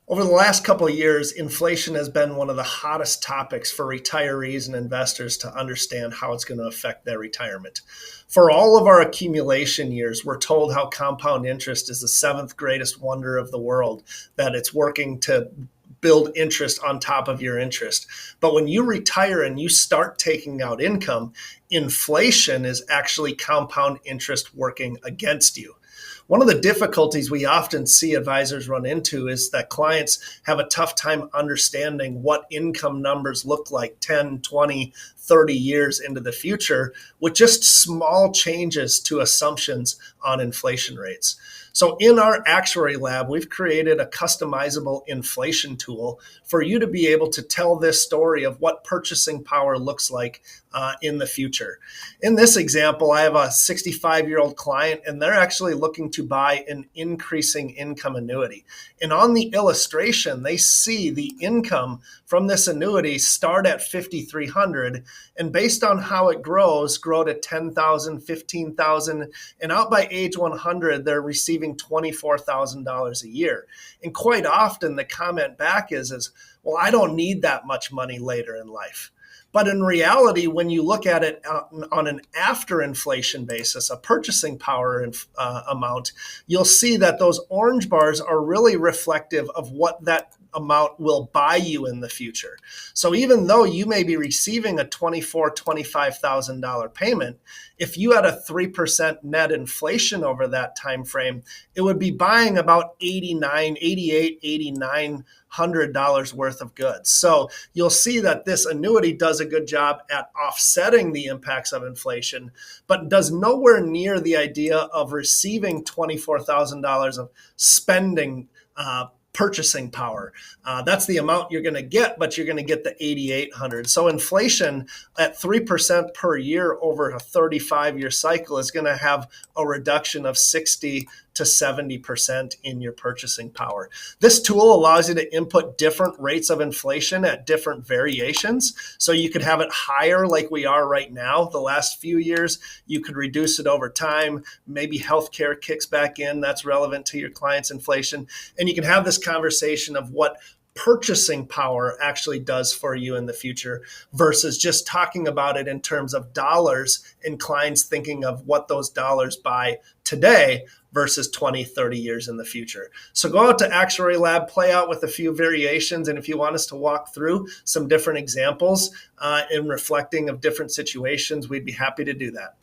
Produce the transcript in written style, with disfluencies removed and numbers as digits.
Over the last couple of years, inflation has been one of the hottest topics for retirees and investors to understand how it's going to affect their retirement. For all of our accumulation years, we're told how compound interest is the seventh greatest wonder of the world, that it's working to build interest on top of your interest. But when you retire and you start taking out income, inflation is actually compound interest working against you. One of the difficulties we often see advisors run into is that clients have a tough time understanding what income numbers look like 10, 20, 30 years into the future with just small changes to assumptions on inflation rates. So in our Actuary Lab, we've created a customizable inflation tool for you to be able to tell this story of what purchasing power looks like in the future. In this example, I have a 65-year-old client, and they're actually looking to buy an increasing income annuity. And on the illustration, they see the income from this annuity start at 5,300, and based on how it grows, grow to 10,000, 15,000, and out by age 100, they're receiving $24,000 a year. And quite often, the comment back is, well, I don't need that much money later in life. But in reality, when you look at it on an after inflation basis, a purchasing power amount, you'll see that those orange bars are really reflective of what that amount will buy you in the future. So even though you may be receiving a $24,000, $25,000 payment, if you had a 3% net inflation over that time frame, it would be buying about 89, 88, 89 $100 worth of goods. So you'll see that this annuity does a good job at offsetting the impacts of inflation, but does nowhere near the idea of receiving $24,000 of spending purchasing power. That's the amount you're going to get, but you're going to get the 8,800. So inflation at 3% per year over a 35-year cycle is going to have a reduction of 60 to 70% in your purchasing power. This tool allows you to input different rates of inflation at different variations. So you could have it higher like we are right now. The last few years, you could reduce it over time. Maybe healthcare kicks back in. That's relevant to your client's inflation. And you can have this conversation of what purchasing power actually does for you in the future versus just talking about it in terms of dollars and clients thinking of what those dollars buy today versus 20, 30 years in the future. So go out to Actuary Lab, play out with a few variations. And if you want us to walk through some different examples in reflecting of different situations, we'd be happy to do that.